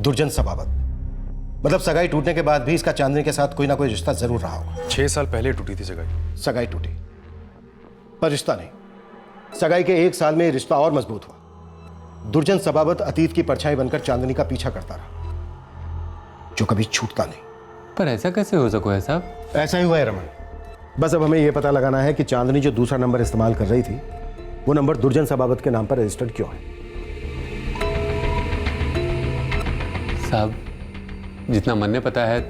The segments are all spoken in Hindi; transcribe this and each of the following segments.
दुर्जन सबाबत। मतलब सगाई टूटने के बाद भी इसका चांदनी के साथ कोई ना कोई रिश्ता जरूर रहा होगा। 6 साल पहले टूटी थी सगाई। सगाई टूटी पर रिश्ता नहीं। सगाई के 1 साल में रिश्ता और मजबूत हुआ। दुर्जन सबाबत अतीत की परछाई बनकर चांदनी का पीछा करता रहा, जो कभी छूटता नहीं। पर ऐसा कैसे हो सको है साहब? ऐसा ही हुआ है रमन। बस अब हमें यह पता लगाना है कि चांदनी जो दूसरा नंबर इस्तेमाल कर रही थी, वो नंबर दुर्जन सबाबत के नाम पर रजिस्टर्ड क्यों है। साहब, जितना मन ने पता है,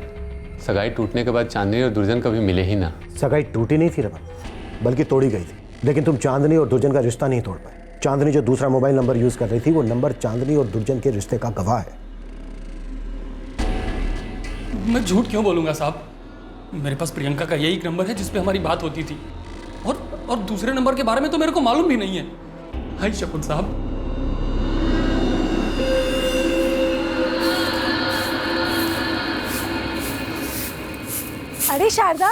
सगाई टूटने के बाद चांदनी और दुर्जन कभी मिले ही ना। सगाई टूटी नहीं थी रमन, बल्कि तोड़ी गई थी। लेकिन तुम चांदनी और दुर्जन का रिश्ता नहीं तोड़ पाए। चांदनी जो दूसरा मोबाइल नंबर यूज कर रही थी, वो नंबर चांदनी और दुर्जन के रिश्ते का गवाह है। मैं झूठ क्यों बोलूंगा साहब? मेरे पास प्रियंका का यही नंबर है जिसपे हमारी बात होती थी, और दूसरे नंबर के बारे में तो मेरे को मालूम भी नहीं है। हाय शकुन साहब। अरे शारदा,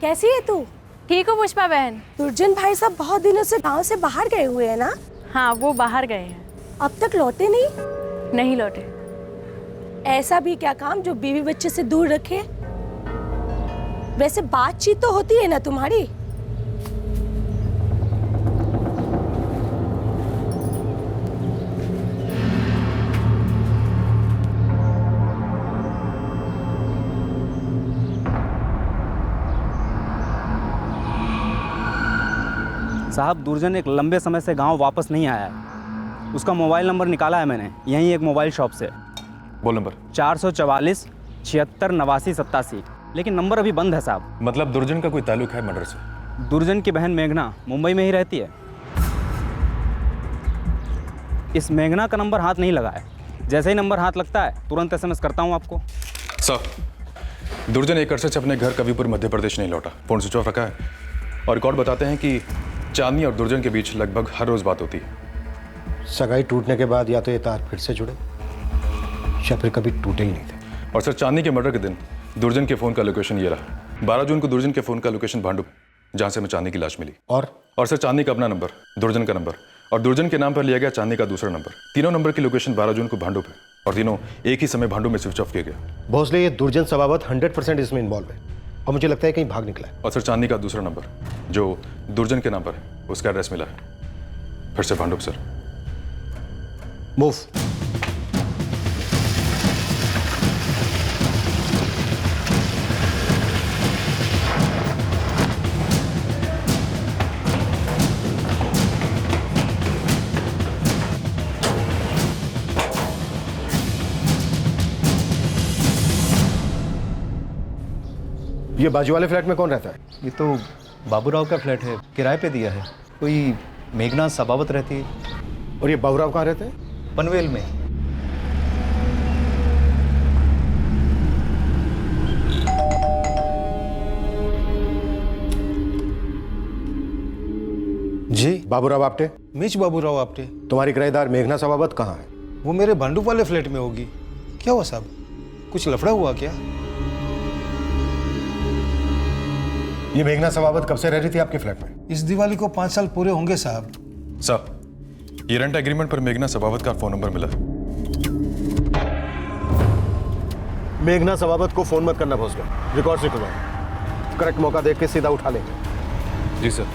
कैसी है तू? ठीक हो पुष्पा बहन? दुर्जन भाई साहब बहुत दिनों से गांव से बाहर गए हुए हैं ना? हाँ, वो बाहर गए हैं। अब तक लौटे नहीं? नहीं लौटे। ऐसा भी क्या काम जो बीवी बच्चे से दूर रखे? वैसे बातचीत तो होती है ना तुम्हारी? साहब, दुर्जन एक लंबे समय से गांव वापस नहीं आया है। उसका मोबाइल नंबर निकाला है मैंने यहीं एक मोबाइल शॉप से। बोल नंबर। 444 76 89 87। लेकिन नंबर अभी बंद है साहब। मतलब दुर्जन का कोई ताल्लुक है मर्डर से? दुर्जन की बहन मेघना मुंबई में ही रहती है। इस मेघना का नंबर हाथ नहीं लगा है। जैसे ही नंबर हाथ लगता है तुरंत SMS करता हूँ आपको। सर, दुर्जन 1 अरसे से अपने घर कविपुर मध्य प्रदेश नहीं लौटा। फोन स्विच ऑफ रखा है और रिकॉर्ड बताते हैं कि चांदनी और दुर्जन के बीच लगभग हर रोज बात होती है। सगाई टूटने के बाद या तो ये तार फिर से जुड़े या फिर कभी टूटे ही नहीं थे। और सर, चांदनी के मर्डर के दिन दुर्जन के फोन का लोकेशन ये रहा। 12 जून को दुर्जन के फोन का लोकेशन भांडुप, जहां से हमें चांदनी की लाश मिली। और सर, चांदनी का अपना नंबर, दुर्जन का नंबर और दुर्जन के नाम पर लिया गया चांदनी का दूसरा नंबर। तीनों नंबर की लोकेशन 12 जून को भांडुप है और तीनों एक ही समय भांडुप में स्विच ऑफ किया गया। भोसले, ये दुर्जन सबाबत 100% इसमें इन्वॉल्व है और मुझे लगता है कहीं भाग निकला है। और सर, चांदनी का दूसरा नंबर जो दुर्जन के नाम पर है, उसका एड्रेस मिला है फिर से भांडुप। Sir, move. ये बाजू वाले फ्लैट में कौन रहता है? ये तो बाबूराव का फ्लैट है, किराए पे दिया है। कोई मेघना सबावत रहती है। और ये बाबूराव कहाँ रहते हैं? पनवेल में। जी, बाबूराव आपटे? मिच बाबूराव आपटे। तुम्हारी किराएदार मेघना सबाबत कहाँ है? वो मेरे भांडुप वाले फ्लैट में होगी। क्या हुआ साहब, कुछ लफड़ा हुआ क्या? ये मेघना सबाबत कब से रह रही थी आपके फ्लैट में? इस दिवाली को 5 साल पूरे होंगे साहब। साहब, ये रेंट एग्रीमेंट पर मेघना सबावत का फोन नंबर मिला। मेघना सबाबत को फोन मत करना भोसले, रिकॉर्ड से करवाओ। करेक्ट मौका देख के सीधा उठा लेंगे। जी सर।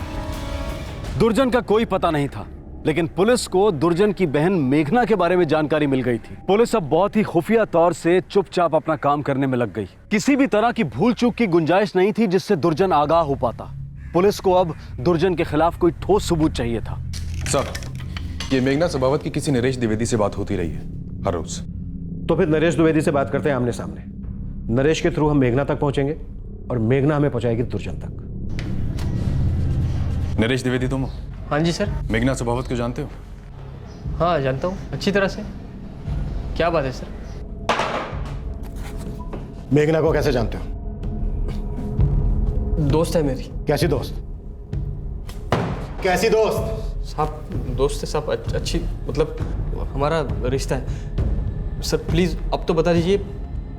दुर्जन का कोई पता नहीं था, लेकिन पुलिस को दुर्जन की बहन मेघना के बारे में जानकारी मिल गई थी। पुलिस अब बहुत ही खुफिया तौर से चुपचाप अपना काम करने में लग गई। किसी भी तरह की भूल चूक की गुंजाइश नहीं थी जिससे दुर्जन आगाह हो पाता। पुलिस को अब दुर्जन के खिलाफ कोई ठोस सबूत चाहिए था। सर, ये मेघना सबावत की किसी नरेश द्विवेदी से बात होती रही है हर रोज। तो फिर नरेश द्विवेदी से बात करते हैं आमने सामने। नरेश के थ्रू हम मेघना तक पहुंचेंगे और मेघना हमें पहुंचाएगी दुर्जन तक। नरेश द्विवेदी तुम हो? हाँ जी सर। मेघना सबावत को जानते हो? हाँ जानता हूँ, अच्छी तरह से। क्या बात है सर? मेघना को कैसे जानते हो? दोस्त है मेरी। कैसी दोस्त? कैसी दोस्त? साहब दोस्त है साहब, अच्छी, मतलब हमारा रिश्ता है। सर प्लीज अब तो बता दीजिए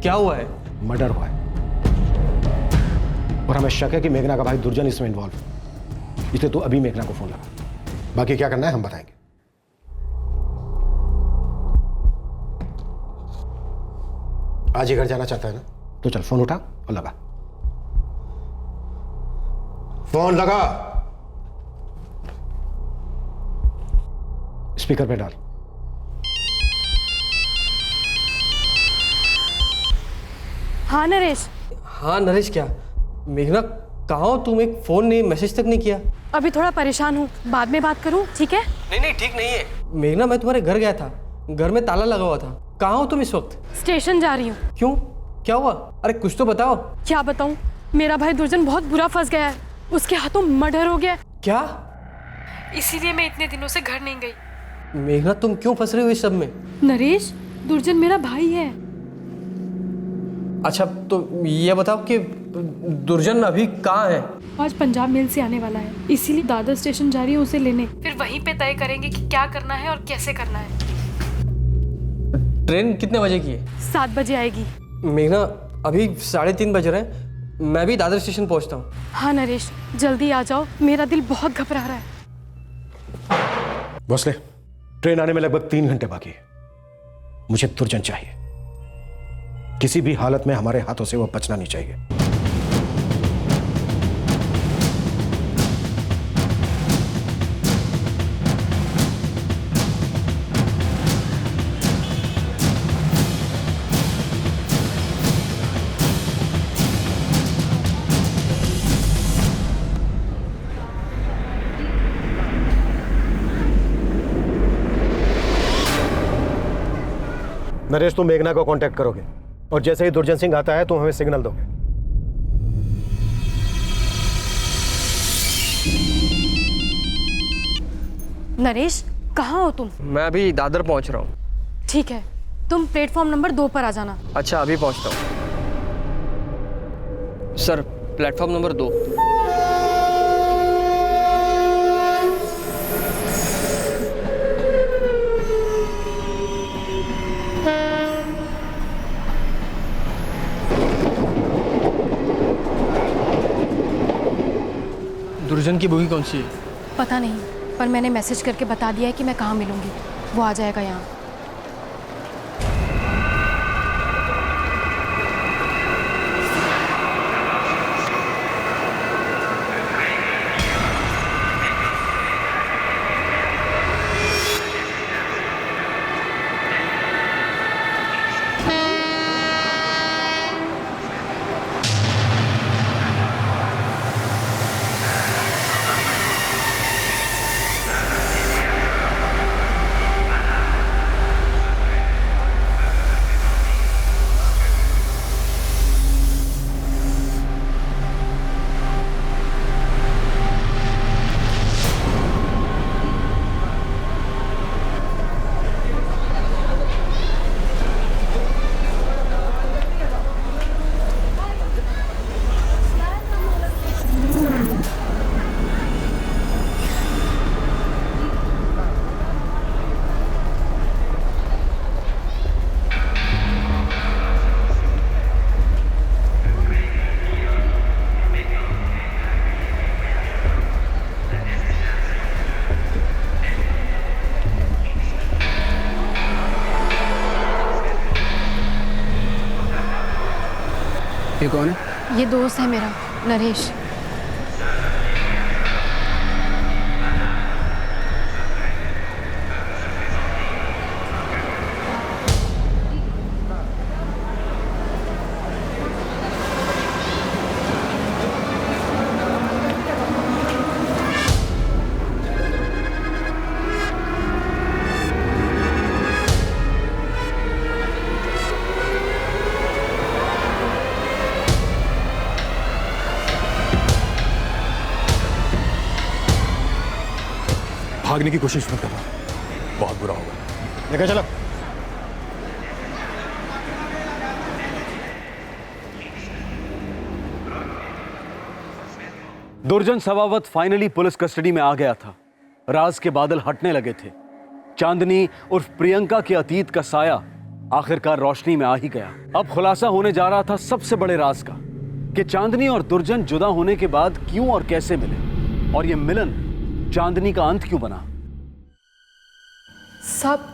क्या हुआ है? मर्डर हुआ है और हमें शक है कि मेघना का भाई दुर्जन इसमें इन्वॉल्व है। इसलिए तू अभी मेघना को फोन लगा। बाकी क्या करना है हम बताएंगे। आज ही घर जाना चाहता है ना, तो चल फोन उठा और लगा। फोन लगा, स्पीकर पे डाल। हाँ नरेश। हाँ नरेश, क्या मेघना कहाँ हो तुम? एक फोन नहीं, मैसेज तक नहीं किया। अभी थोड़ा परेशान हूँ, बाद में बात करूँ, ठीक है? नहीं ठीक नहीं है मेघना, मैं तुम्हारे घर गया था, घर में ताला लगा हुआ था। कहाँ हो तुम इस वक्त? स्टेशन जा रही हूँ। क्यों, क्या हुआ? अरे कुछ तो बताओ। क्या बताऊँ, मेरा भाई दुर्जन बहुत बुरा फंस गया है, उसके हाथों मर्डर हो गया। क्या? इसीलिए मैं इतने दिनों से घर नहीं गई। मेघना तुम क्यों फंस रही हो इस सब में? नरेश, दुर्जन मेरा भाई है। अच्छा तो ये बताओ कि दुर्जन अभी कहाँ है? आज पंजाब मेल से आने वाला है, इसीलिए दादर स्टेशन जा रही है उसे लेने। फिर वहीं पे तय करेंगे कि क्या करना है और कैसे करना है। ट्रेन कितने बजे की है? 7 बजे आएगी। मेघना अभी 3:30 बज रहे हैं, मैं भी दादर स्टेशन पहुंचता हूँ। हाँ नरेश, जल्दी आ जाओ, मेरा दिल बहुत घबरा रहा है। भोसले, ट्रेन आने में लगभग 3 घंटे बाकी है। मुझे दुर्जन चाहिए, किसी भी हालत में हमारे हाथों से वो बचना नहीं चाहिए। नरेश, तुम मेघना को कांटेक्ट करोगे और जैसे ही दुर्जन सिंह आता है तुम हमें सिग्नल दोगे। नरेश, कहाँ हो तुम? मैं अभी दादर पहुंच रहा हूँ। ठीक है, तुम प्लेटफॉर्म नंबर 2 पर आ जाना। अच्छा अभी पहुंचता हूँ। Sir, platform number 2। दुर्जन की बोगी कौन सी है? पता नहीं, पर मैंने मैसेज करके बता दिया है कि मैं कहाँ मिलूंगी। वो आ जाएगा यहाँ। ये कौन है? ये दोस्त है मेरा, नरेश। भागने की कोशिश मत करना, बहुत बुरा होगा। लेकर चलो। दुर्जन सबावत फाइनली पुलिस कस्टडी में आ गया था। राज के बादल हटने लगे थे। चांदनी उर्फ प्रियंका के अतीत का साया आखिरकार रोशनी में आ ही गया। अब खुलासा होने जा रहा था सबसे बड़े राज का कि चांदनी और दुर्जन जुदा होने के बाद क्यों और कैसे मिले, और यह मिलन चांदनी का अंत क्यों बना। साहब,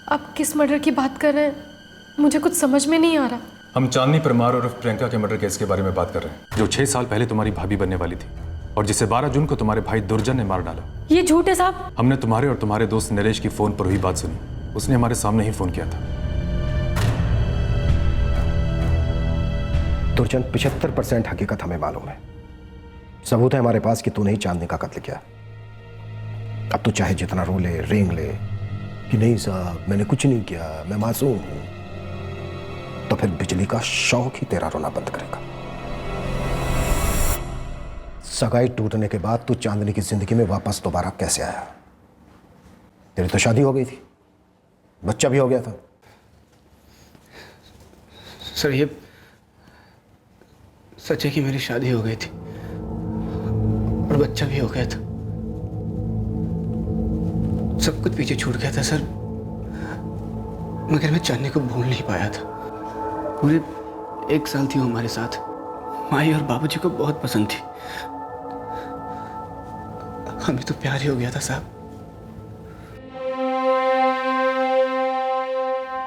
आप किस मर्डर की बात कर रहे हैं? मुझे कुछ समझ में नहीं आ रहा। हम चांदनी परमार और प्रियंका के मर्डर केस के बारे में बात कर रहे हैं, जो 6 साल पहले तुम्हारी भाभी बनने वाली थी और जिसे 12 जून को तुम्हारे भाई दुर्जन ने मार डाला। ये झूठ है साहब। हमने तुम्हारे और तुम्हारे दोस्त नरेश की फोन पर हुई बात सुनी। उसने हमारे सामने ही फोन किया था। दुर्जन 75% हकीकत हमें मालूम है। सबूत है हमारे पास कि तूने ही चांदनी का कत्ल किया। अब तू चाहे जितना रो ले, रेंग ले कि नहीं साहब मैंने कुछ नहीं किया, मैं मासूम हूं, तो फिर बिजली का शौक ही तेरा रोना बंद करेगा। सगाई टूटने के बाद तू चांदनी की जिंदगी में वापस दोबारा कैसे आया? तेरी तो शादी हो गई थी, बच्चा भी हो गया था। सर ये सच है कि मेरी शादी हो गई थी और बच्चा भी हो गया था। सब कुछ पीछे छूट गया था सर, मगर मैं चांदनी को भूल नहीं पाया था। पूरे 1 साल थी वो हमारे साथ। माई और बाबूजी को बहुत पसंद थी। हमें तो प्यार ही हो गया था साहब।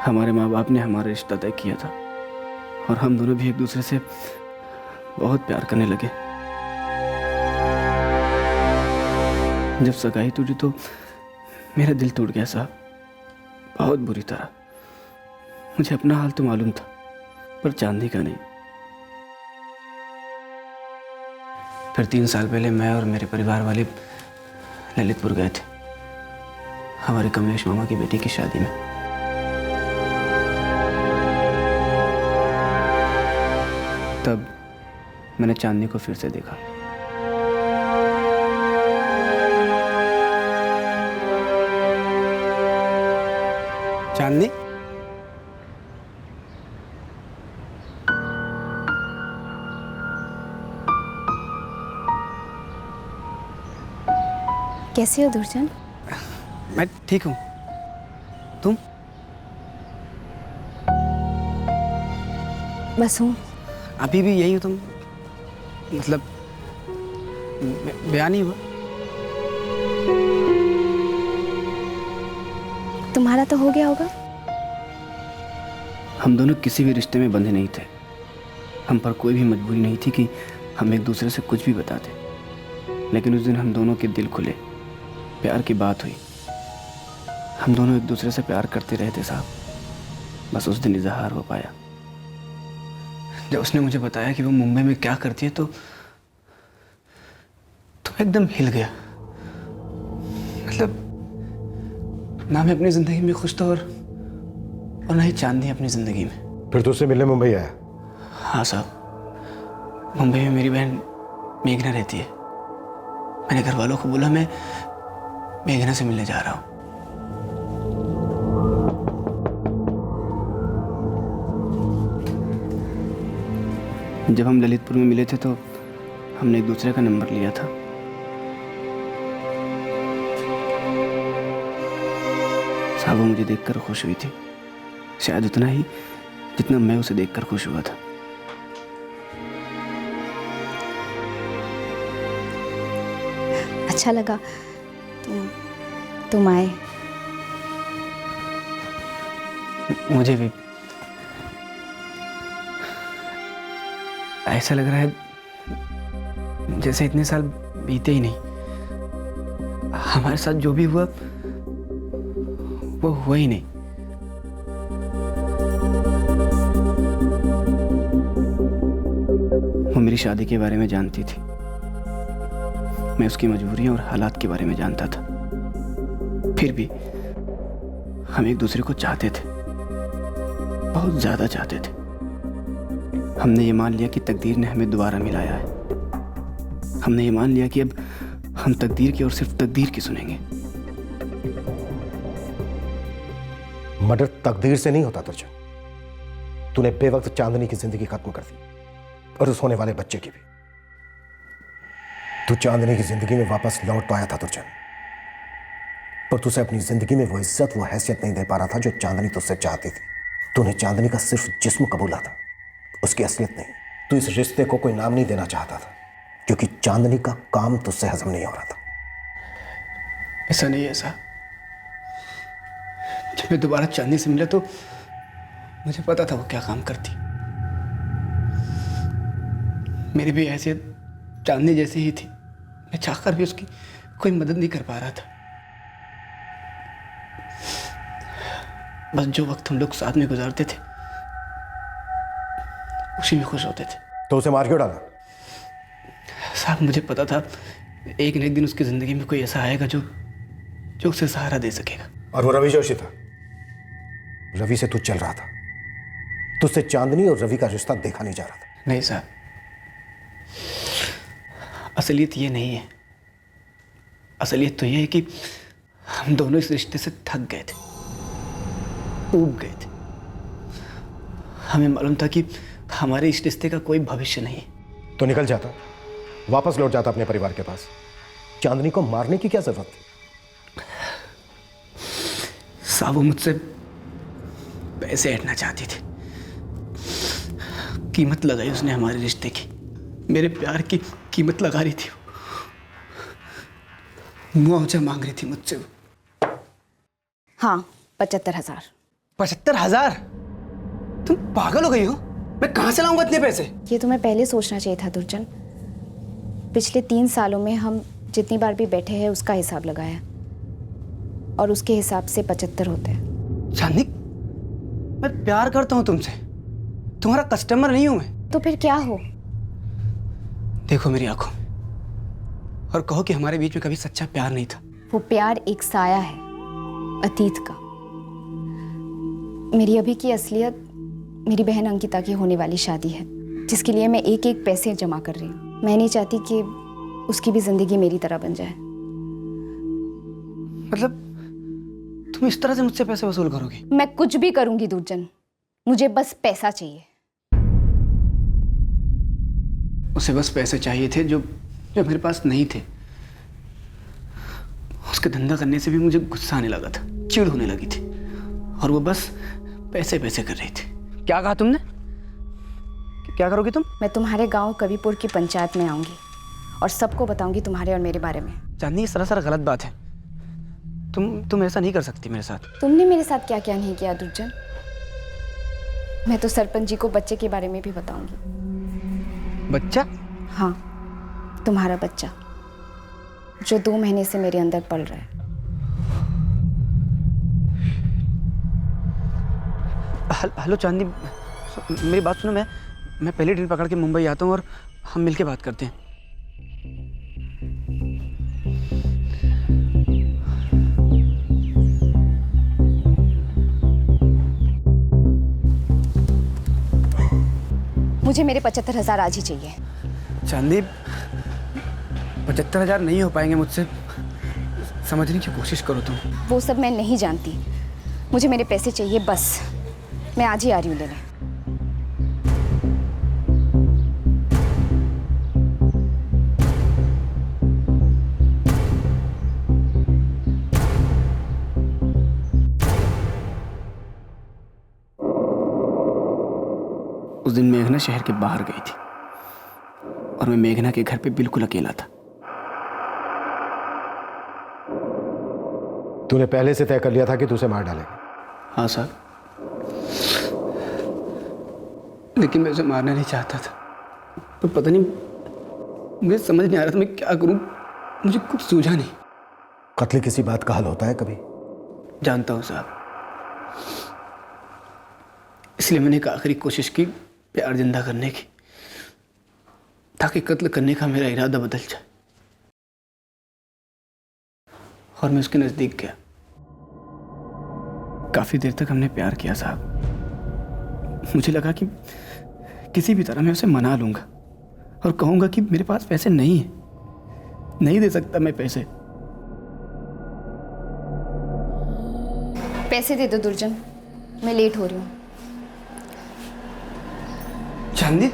हमारे माँ बाप ने हमारा रिश्ता तय किया था और हम दोनों भी एक दूसरे से बहुत प्यार करने लगे। जब सगाई टूटी तो मेरा दिल टूट गया साहब, बहुत बुरी तरह। मुझे अपना हाल तो मालूम था पर चांदनी का नहीं। फिर 3 साल पहले मैं और मेरे परिवार वाले ललितपुर गए थे हमारे कमलेश मामा की बेटी की शादी में। तब मैंने चांदनी को फिर से देखा। चांदनी, कैसे हो दुर्जन? मैं ठीक हूँ, तुम? बस हूँ। अभी भी यही हो तुम? मतलब बयान ही हुआ? तुम्हारा तो हो गया होगा। हम दोनों किसी भी रिश्ते में बंधे नहीं थे। हम पर कोई भी मजबूरी नहीं थी कि हम एक दूसरे से कुछ भी बताते। लेकिन उस दिन हम दोनों के दिल खुले, प्यार की बात हुई। हम दोनों एक दूसरे से प्यार करते रहे थे साहब, बस उस दिन इजहार हो पाया। जब उसने मुझे बताया कि वो मुंबई में क्या करती है तो एकदम हिल गया। मतलब ना मैं अपनी जिंदगी में खुश था और ना ही चांदनी अपनी जिंदगी में। फिर तो उससे मिलने मुंबई आया? हाँ साहब, मुंबई में मेरी बहन मेघना रहती है। मैंने घर वालों को बोला मैं मेघना से मिलने जा रहा हूँ। जब हम ललितपुर में मिले थे तो हमने एक दूसरे का नंबर लिया था। साहब वो मुझे देखकर खुश हुई थी, शायद उतना ही जितना मैं उसे देखकर खुश हुआ था। अच्छा लगा तुम आए। मुझे भी ऐसा लग रहा है जैसे इतने साल बीते ही नहीं। हमारे साथ जो भी हुआ वो हुआ ही नहीं। वो मेरी शादी के बारे में जानती थी, मैं उसकी मजबूरियां और हालात के बारे में जानता था। फिर भी हम एक दूसरे को चाहते थे, बहुत ज्यादा चाहते थे। हमने ये मान लिया कि तकदीर ने हमें दोबारा मिलाया है। हमने ये मान लिया कि अब हम तकदीर की और सिर्फ तकदीर की सुनेंगे। मर्डर तकदीर से नहीं होता दुर्जन। तूने बेवक्त चांदनी की जिंदगी खत्म कर दी और उस होने वाले बच्चे की भी। तू चांदनी की जिंदगी में वापस लौट तो आया था दुर्जन, पर तुझे अपनी जिंदगी में वो इज्जत, वो हैसियत नहीं दे पा रहा था जो चांदनी तुझसे चाहती थी। तूने चांदनी का सिर्फ जिस्म कबूला था, उसकी असलियत नहीं। तू इस रिश्ते को कोई नाम नहीं देना चाहता था क्योंकि चांदनी का काम तुझसे हजम नहीं हो रहा था। ऐसा नहीं है साहब। जब मैं दोबारा चांदनी से मिला तो मुझे पता था वो क्या काम करती। मेरी भी हैसियत चांदनी जैसी ही थी। मैं चाहकर भी उसकी कोई मदद नहीं कर पा रहा था। बस जो वक्त हम लोग साथ में गुजारते थे उसी में खुश होते थे। तो उसे मार क्यों डाला? साहब मुझे पता था एक न एक दिन उसकी जिंदगी में कोई ऐसा आएगा जो उसे सहारा दे सकेगा। और वो रवि जोशी था। रवि से तू चल रहा था। तुझसे चांदनी और रवि का रिश्ता देखा नहीं जा रहा था। नहीं साहब, असलियत ये नहीं है। असलियत तो ये है कि हम दोनों इस रिश्ते से थक गए थे, ऊब गए थे। हमें मालूम था कि हमारे इस रिश्ते का कोई भविष्य नहीं है। तो निकल जाता, वापस लौट जाता अपने परिवार के पास। चांदनी को मारने की क्या जरूरत थी? साहब वो मुझसे पैसे हटना चाहती थी। कीमत लगाई उसने हमारे रिश्ते की, मेरे प्यार की कीमत लगा रही थी। मुआवजा मांग रही थी मुझसे। हाँ, 75,000। 75,000? तुम पागल हो गई हो? मैं कहां से लाऊंगा इतने पैसे? ये तुम्हें पहले सोचना चाहिए था दुर्जन। पिछले 3 सालों में हम जितनी बार भी बैठे हैं उसका हिसाब लगाया, और उसके हिसाब से 75 होते हैं। चांदनी, मैं प्यार करता हूं तुमसे, तुम्हारा कस्टमर नहीं हूं मैं। तो फिर क्या हो? देखो मेरी आंखों में और कहो कि हमारे बीच में कभी सच्चा प्यार नहीं था। वो प्यार एक साया है अतीत का। मेरी अभी की असलियत मेरी बहन अंकिता की होने वाली शादी है, जिसके लिए मैं एक एक पैसे जमा कर रही हूँ। मैं नहीं चाहती कि उसकी भी जिंदगी मेरी तरह बन जाए। मतलब तुम इस तरह से मुझसे पैसे वसूल करोगे? मैं कुछ भी करूंगी दुर्जन, मुझे बस पैसा चाहिए। उसे बस पैसे चाहिए थे जो मेरे पास नहीं थे। उसके धंधा करने से भी मुझे गुस्सा आने लगा था, चिढ़ होने लगी थी, और वो बस पैसे पैसे कर रही थी। क्या कहा तुमने? क्या करोगी तुम? मैं तुम्हारे गांव कविपुर की पंचायत में आऊंगी और सबको बताऊंगी तुम्हारे और मेरे बारे में। चांदनी, सरासर गलत बात है। तुम ऐसा नहीं कर सकती मेरे साथ। तुमने मेरे साथ क्या क्या नहीं किया दुर्जन। मैं तो सरपंच जी को बच्चे के बारे में भी बताऊंगी। बच्चा? हाँ, तुम्हारा बच्चा जो 2 महीने से मेरे अंदर पल रहा है। हेलो चांदनी, मेरी बात सुनो। मैं पहली ट्रेन पकड़ के मुंबई आता हूँ और हम मिलके बात करते हैं। मुझे मेरे 75,000 आज ही चाहिए। चांदनी, 75,000 नहीं हो पाएंगे मुझसे। समझने की कोशिश करो तुम। वो सब मैं नहीं जानती, मुझे मेरे पैसे चाहिए बस। मैं आज ही आ रही हूँ लेने। उस दिन मेघना शहर के बाहर गई थी और मैं मेघना के घर पे बिल्कुल अकेला था। तूने पहले से तय कर लिया था कि तू उसे मार डालेगा? हाँ साहब, लेकिन मैं उसे मारना नहीं चाहता था। पर पता नहीं, मुझे समझ नहीं आ रहा था मैं क्या करूं। मुझे कुछ सूझा नहीं। कत्ल किसी बात का हल होता है कभी? जानता हूं साहब, इसलिए मैंने एक आखिरी कोशिश की प्यार जिंदा करने की, ताकि कत्ल करने का मेरा इरादा बदल जाए। और मैं उसके नजदीक गया। काफी देर तक हमने प्यार किया साहब। मुझे लगा कि किसी भी तरह मैं उसे मना लूंगा और कहूंगा कि मेरे पास पैसे नहीं है, नहीं दे सकता मैं पैसे। पैसे दे दो दुर्जन, मैं लेट हो रही हूँ। चांदनी,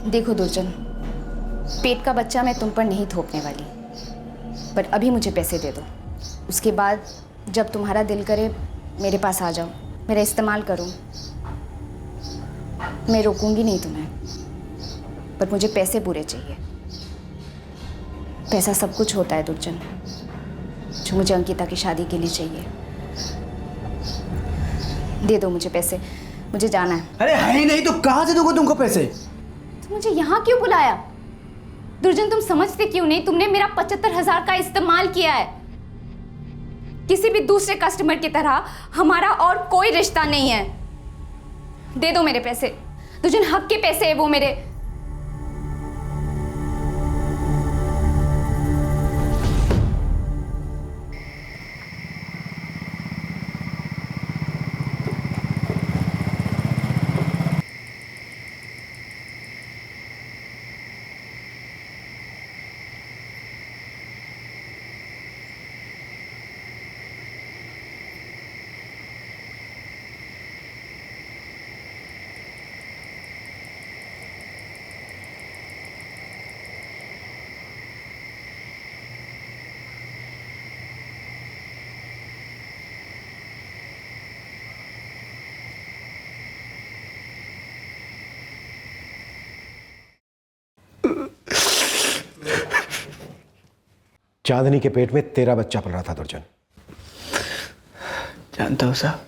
देखो दुर्जन, पेट का बच्चा मैं तुम पर नहीं थोपने वाली, पर अभी मुझे पैसे दे दो। उसके बाद जब तुम्हारा दिल करे मेरे पास आ जाओ, मेरा इस्तेमाल करो। मैं रोकूंगी नहीं तुम्हें, पर मुझे पैसे पूरे चाहिए। पैसा सब कुछ होता है दुर्जन, जो मुझे अंकिता की शादी के लिए चाहिए। दे दो मुझे पैसे, मुझे जाना है। अरे है ही नहीं तो कहाँ से दूंगा तुमको पैसे? तो मुझे यहाँ क्यों बुलाया? दुर्जन तुम समझते क्यों नहीं? तुमने मेरा 75,000 का इस्तेमाल किया है। किसी भी दूसरे कस्टमर की तरह हमारा और कोई रिश्ता नहीं है। दे दो मेरे पैसे। दुर्जन हक के पैसे है वो मेरे। चांदनी के पेट में तेरा बच्चा पल रहा था दुर्जन। जानता हूँ साहब।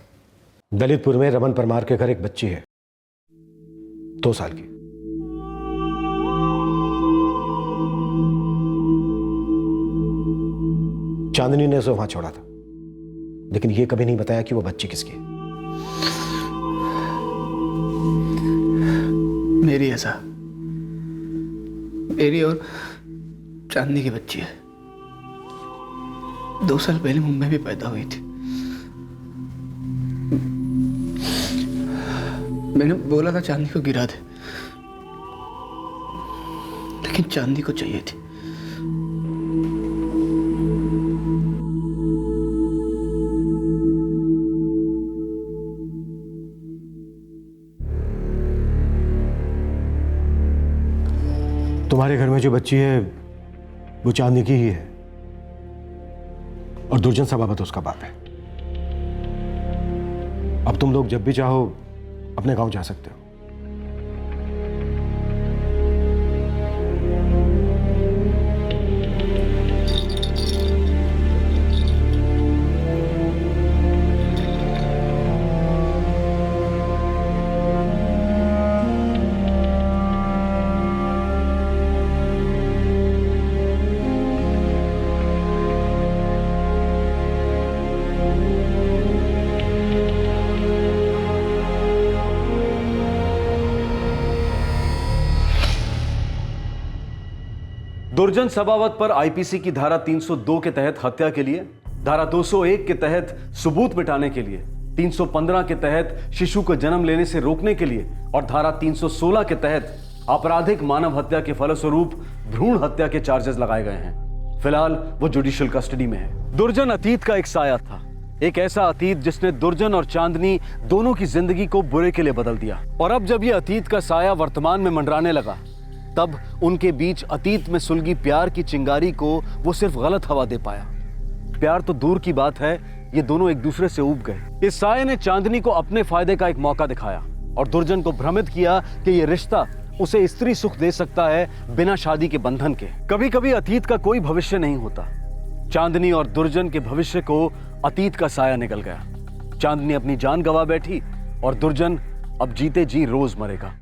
दलितपुर में रमन परमार के घर एक बच्ची है, 2 साल की। चांदनी ने उसे वहां छोड़ा था, लेकिन यह कभी नहीं बताया कि वो बच्ची किसकी है। मेरी है साहब, मेरी और चांदनी की बच्ची है। 2 साल पहले मुंबई में पैदा हुई थी। मैंने बोला था चांदनी को गिरा दे, लेकिन चांदनी को चाहिए थी। तुम्हारे घर में जो बच्ची है वो चांदनी की ही है, और दुर्जन सबाबत उसका बाप है। अब तुम लोग जब भी चाहो अपने गांव जा सकते हो। दुर्जन सबावत पर आईपीसी की धारा 302 के तहत हत्या के लिए, धारा 201 के तहत सबूत मिटाने के लिए, 315 के तहत शिशु को जन्म लेने से रोकने के लिए और धारा 316 के तहत आपराधिक मानव हत्या के फलस्वरूप भ्रूण हत्या के चार्जेस लगाए गए हैं। फिलहाल वो जुडिशियल कस्टडी में है। दुर्जन अतीत का एक साया था, एक ऐसा अतीत जिसने दुर्जन और चांदनी दोनों की जिंदगी को बुरे के लिए बदल दिया। और अब जब ये अतीत का साया वर्तमान में मंडराने लगा, तब उनके बीच अतीत में सुलगी प्यार की चिंगारी को वो सिर्फ गलत हवा दे पाया। प्यार तो दूर की बात है, ये दोनों एक दूसरे से ऊब गए। इस साये ने चांदनी को अपने फायदे का एक मौका दिखाया और दुर्जन को भ्रमित किया कि ये रिश्ता उसे स्त्री सुख दे सकता है बिना शादी के बंधन के। कभी कभी अतीत का कोई भविष्य नहीं होता। चांदनी और दुर्जन के भविष्य को अतीत का साया निकल गया। चांदनी अपनी जान गंवा बैठी और दुर्जन अब जीते जी रोज मरेगा।